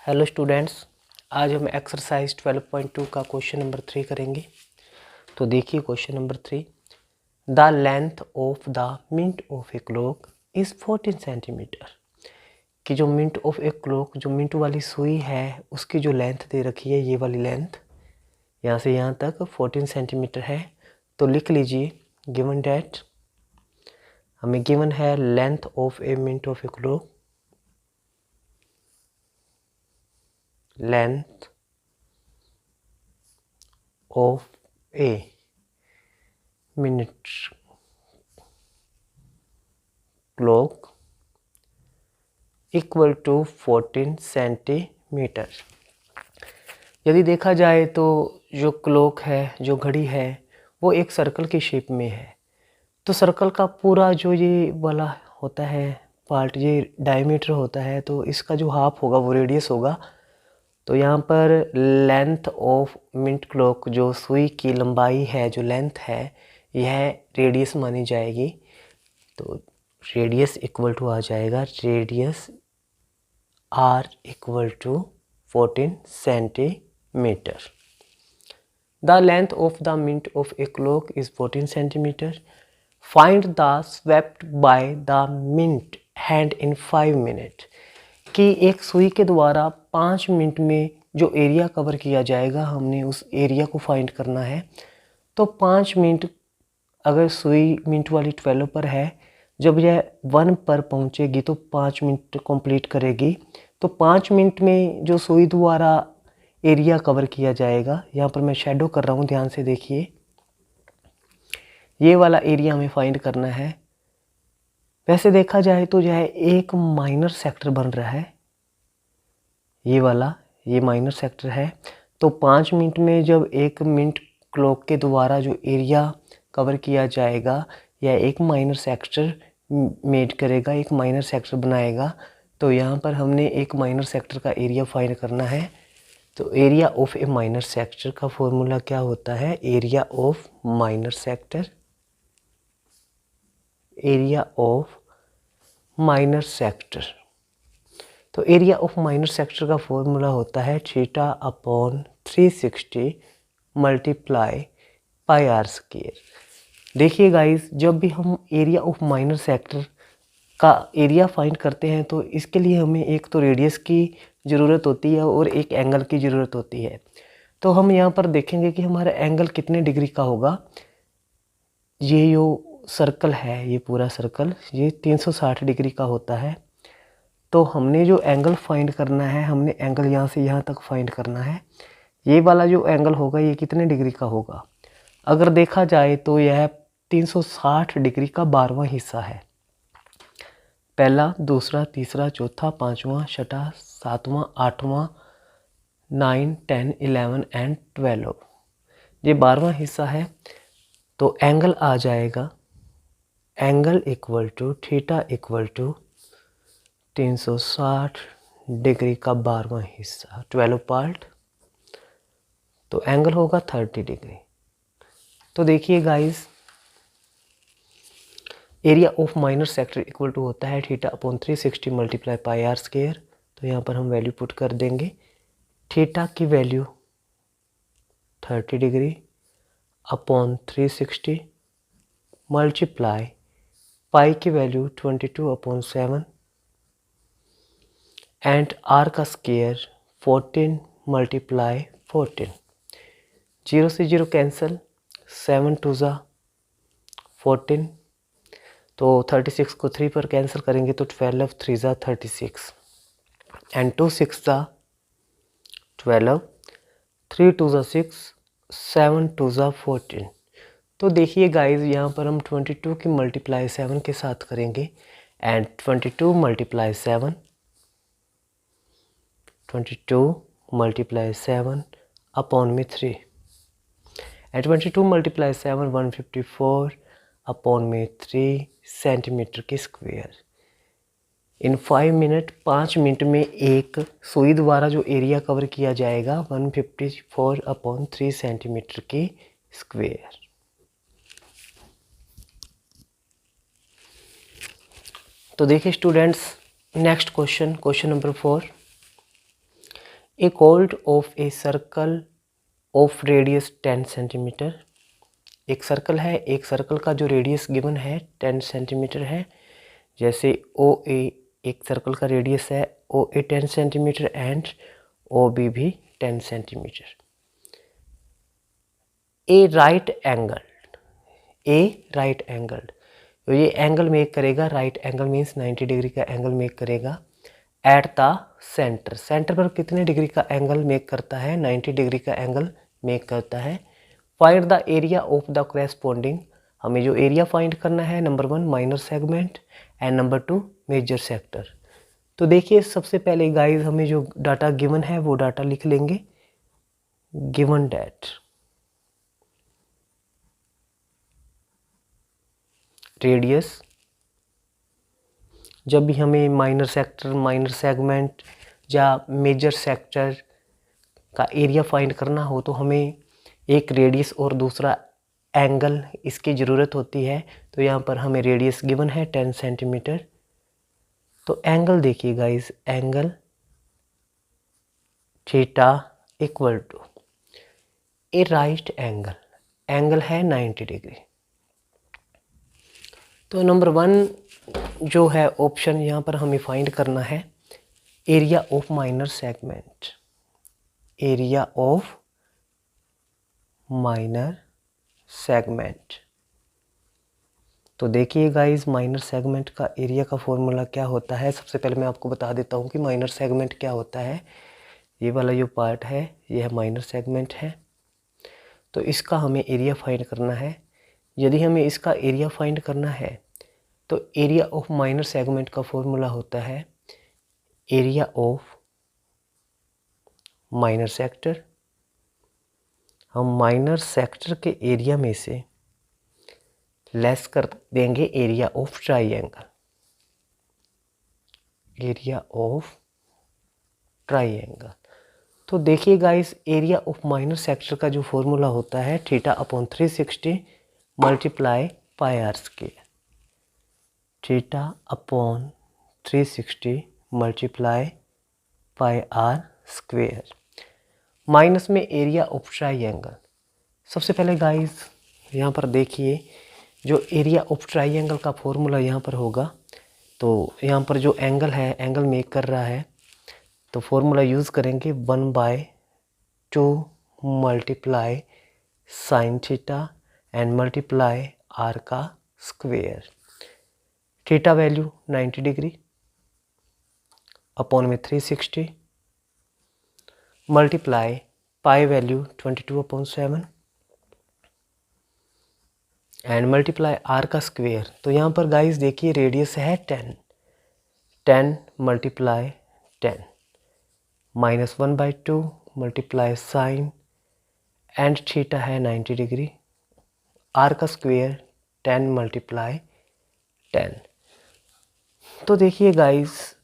Hello students, आज हम exercise 12.2 का क्वेश्चन नंबर 3 करेंगे। तो देखिए question number 3, the length of the minute of a clock is 14 centimetre. कि जो मिनट ऑफ ए क्लॉक, जो मिनट वाली सुई है, उसकी जो लेंथ दे रखी है, ये वाली लेंथ यहाँ से यहाँ तक 14 सेंटीमीटर है। तो लिख लीजिए गिवन डेट, हमें गिवन है length of a minute of a clock, length of a minute clock equal to 14 centimetre. यदि देखा जाए तो जो क्लॉक है, जो घड़ी है, वो एक सर्कल की शेप में है। तो सर्कल का पूरा जो ये वाला होता है पार्ट, ये डायमीटर होता है, तो इसका जो हाफ होगा वो रेडियस होगा। तो यहाँ पर लेंथ ऑफ मिनट क्लॉक, जो सुई की लंबाई है, जो लेंथ है, यह रेडियस मानी जाएगी। तो रेडियस इक्वल टू आ जाएगा, radius r equal to 14 centimetre. The length of the minute of a clock is 14 centimetre. Find the swept by the minute hand in 5 minute. कि एक सुई के द्वारा 5 मिनट में जो एरिया कवर किया जाएगा, हमने उस एरिया को फाइंड करना है। तो 5 मिनट, अगर सुई मिनट वाली 12 पर है, जब यह 1 पर पहुंचेगी तो 5 मिनट कंप्लीट करेगी। तो 5 मिनट में जो सुई द्वारा एरिया कवर किया जाएगा, यहाँ पर मैं शेडो कर रहा हूँ, ध्यान से देखिए, ये वाला एरिया हमें फाइंड करना है। वैसे देखा जाए तो यह एक माइनर सेक्टर बन रहा है, ये वाला, ये माइनर सेक्टर है। तो 5 मिनट में जब एक मिनट क्लॉक के द्वारा जो एरिया कवर किया जाएगा, यह एक माइनर सेक्टर मेड करेगा, एक माइनर सेक्टर बनाएगा। तो यहाँ पर हमने एक माइनर सेक्टर का एरिया फाइंड करना है। तो area of a minor sector का फॉर्मूला क्या होता है? Area of minor sector, area of minor sector. तो एरिया ऑफ माइनर सेक्टर का फॉर्मूला होता है theta upon 360 multiply pi r square. देखिए गाइस, जब भी हम एरिया ऑफ माइनर सेक्टर का एरिया फाइंड करते हैं तो इसके लिए हमें एक तो रेडियस की ज़रूरत होती है और एक एंगल की ज़रूरत होती है। तो हम यहाँ पर देखेंगे कि हमारा एंगल कितने डिग्री का होगा। ये जो सर्कल है, ये पूरा सर्कल, ये 360 डिग्री का होता है। तो हमने जो एंगल फाइंड करना है, हमने एंगल यहाँ से यहाँ तक फाइंड करना है। ये वाला जो एंगल होगा, ये कितने डिग्री का होगा? अगर देखा जाए तो यह 360 डिग्री का 12वां हिस्सा है। पहला, दूसरा, तीसरा, चौथा, पांचवा, छठा, सातवां, आठवां, 9, 10, 11 एंड 12, ये 12वां हिस्सा है। तो एंगल आ जाएगा, angle equal to theta equal to 360 degree का 12वां हिस्सा, 12 पार्ट। तो एंगल होगा 30 डिग्री। तो देखिए guys, area of minor sector equal to होता है theta upon 360 multiply pi r square. तो यहाँ पर हम वैल्यू पुट कर देंगे। थीटा की वैल्यू 30 डिग्री अपॉन 360 मल्टीप्लाई पाई की वैल्यू 22 अपॉन 7 एंड आर का स्क्वायर 14 मल्टीप्लाई 14। 0 से 0 कैंसिल, 7 टू ज़ा 14। तो 36 को 3 पर कैंसिल करेंगे तो 12 3 ज़ा 36 एंड 2 6 ज़ा 12, 3 2 ज़ा 6, 7 2 ज़ा 14। तो देखिए गाइज, यहाँ पर हम 22 की मल्टीप्लाई 7 के साथ करेंगे एंड 22 मल्टीप्लाई 7, 22 मल्टीप्लाई 7 अपॉन में 3 एंड 22 मल्टीप्लाई 7 154 अपॉन में 3 सेंटीमीटर के स्क्वायर। इन 5 मिनट, 5 मिनट में एक सुई द्वारा जो एरिया कवर किया जाएगा 154 अपॉन 3 सेंटीमीटर के स्क्वायर। तो देखिए students, next question, question number 4, A called off a circle of radius 10 centimetre. एक सर्कल है, एक सर्कल का जो रेडियस गिवन है 10 सेंटीमीटर है। जैसे ओ ए एक सर्कल का रेडियस है, ओ ए 10 सेंटीमीटर एंड ओ बी भी 10 सेंटीमीटर। ए राइट एंगल, तो ये एंगल मेक करेगा, राइट एंगल मीन्स 90 डिग्री का एंगल मेक करेगा एट द सेंटर। सेंटर पर कितने डिग्री का एंगल मेक करता है? 90 डिग्री का एंगल मेक करता है। Find the area of the corresponding, हमें जो एरिया फाइंड करना है, number 1 minor segment and number 2 major sector. तो देखिए सबसे पहले गाइस हमें जो डाटा गिवन है वो डाटा लिख लेंगे। गिवन डेट रेडियस, जब भी हमें माइनर सेक्टर, माइनर सेगमेंट या मेजर सेक्टर का एरिया फाइंड करना हो तो हमें एक रेडियस और दूसरा एंगल इसकी ज़रूरत होती है। तो यहाँ पर हमें रेडियस गिवन है 10 सेंटीमीटर। तो एंगल देखिए guys, angle theta equal to a right angle, angle है 90 डिग्री। तो नंबर 1 जो है ऑप्शन यहाँ पर हमें फाइंड करना है area of minor segment, area of minor segment. तो देखिए गाइस माइनर सेगमेंट का एरिया का फॉर्मूला क्या होता है। सबसे पहले मैं आपको बता देता हूँ कि माइनर सेगमेंट क्या होता है। ये वाला जो पार्ट है यह माइनर सेगमेंट है, तो इसका हमें एरिया फाइंड करना है। यदि हमें इसका एरिया फाइंड करना है तो एरिया ऑफ माइनर सेगमेंट का फॉर्मूला होता है एरिया ऑफ माइनर सेक्टर। हम माइनर सेक्टर के एरिया में से लेस कर देंगे area of triangle, area of triangle. तो देखिए guys area of minor sector का जो फॉर्मूला होता है theta upon 360 multiply pi r square, theta upon 360 multiply pi r square minus में एरिया ऑफ ट्राइंगल। सबसे पहले गाइस यहाँ पर देखिए जो एरिया ऑफ ट्राइंगल का फॉर्मूला यहाँ पर होगा, तो यहाँ पर जो एंगल है, एंगल मेक कर रहा है, तो फॉर्मूला यूज़ करेंगे 1/2 multiply sine theta and multiply R का square. Theta value 90 degree upon में 360 multiply pi value 22/7 and multiply R का स्क्वायर। तो यहाँ पर गाइस देखिए रेडियस है 10 multiply 10 minus 1/2 multiply sine and theta है 90 डिग्री, आर का स्क्वायर 10 मल्टीप्लाई 10। तो देखिए गाइस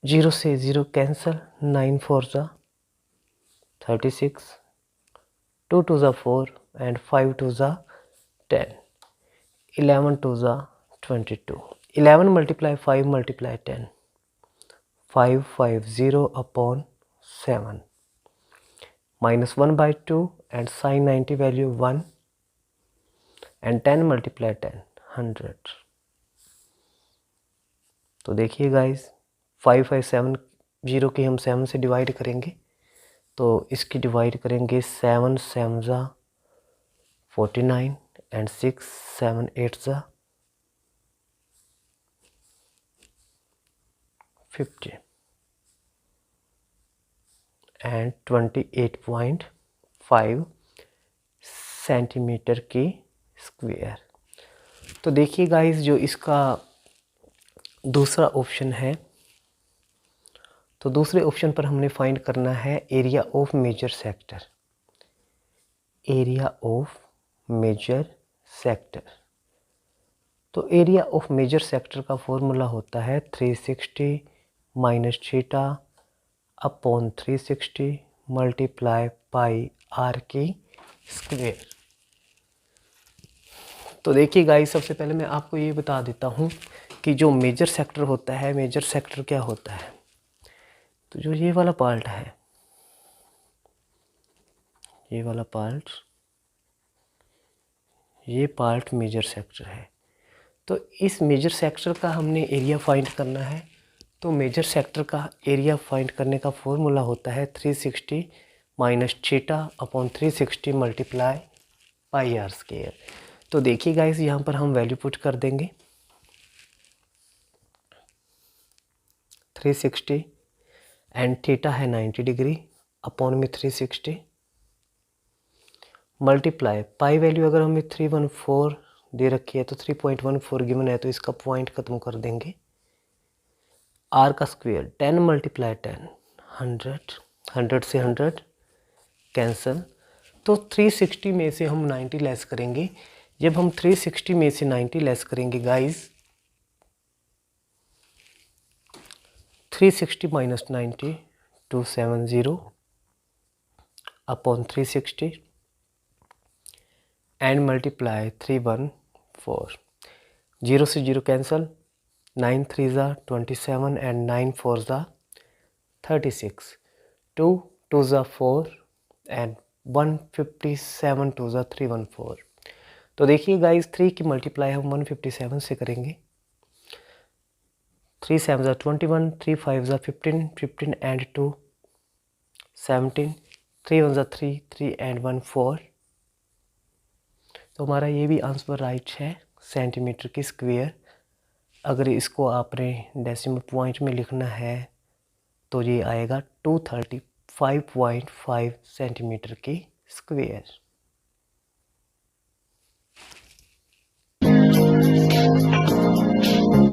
0 से 0 कैंसल, 9 4 जा 36, 2 2 जा 4 एंड 5 2 जा 10, 11 2 जा 22, 11 multiply 5 multiply 10, 550 upon 7 minus 1/2 and sine 90 value 1 and 10 multiply 10 100। तो देखिए गाइस 5570 की हम 7 से डिवाइड करेंगे, तो इसकी डिवाइड करेंगे 7 7 जा 49 एंड 6 7 8 जा 50 एंड 28.5 सेंटीमीटर की स्क्वायर। तो देखिए गाइस जो इसका दूसरा ऑप्शन है, तो दूसरे ऑप्शन पर हमने फाइंड करना है area of major sector, area of major sector. तो एरिया ऑफ मेजर सेक्टर का फॉर्मूला होता है 360 minus theta upon 360 multiply pi r की स्क्वायर। तो देखिए गाइस सबसे पहले मैं आपको ये बता देता हूँ कि जो मेजर सेक्टर होता है, मेजर सेक्टर क्या होता है। तो जो ये वाला पार्ट है ये वाला पार्ट, ये पार्ट मेजर सेक्टर है। तो इस मेजर सेक्टर का हमने एरिया फाइंड करना है। तो मेजर सेक्टर का एरिया फाइंड करने का फॉर्मूला होता है 360 minus theta upon 360 multiply pi r square. तो देखिए गाइस, यहाँ पर हम वैल्यू पुट कर देंगे 360 एंड थीटा है 90 डिग्री अपॉन में 360 मल्टीप्लाई पाई वैल्यू अगर हमें 314 दे रखी है तो 3.14 गिवन है, तो इसका पॉइंट खत्म कर देंगे। आर का स्क्वायर 10 मल्टीप्लाई 10 100, 100 से 100 कैंसिल। तो 360 में से हम 90 लेस करेंगे। जब हम 360 में से 90 लेस करेंगे guys, 360 minus 90 270 upon 360 and multiply 314। 0 से 0 कैंसल, 9 3 ज़ा 27 एंड 9 4 ज़ा 36, 2 2 ज़ा 4 एंड 157 2 ज़ा 314। तो देखिए गाइस, 3 की मल्टीप्लाई हम 157 से करेंगे। 3 7 ज़ा 21, 3 5 ज़ा 15, 15 एंड 2 17, 3 1 ज़ा 3, 3 एंड 1 4। तो हमारा ये भी आंसर राइट है, सेंटीमीटर की स्क्वायर। अगर इसको आपने डेसिमल पॉइंट में लिखना है तो ये आएगा 235.5 सेंटीमीटर की स्क्वायर।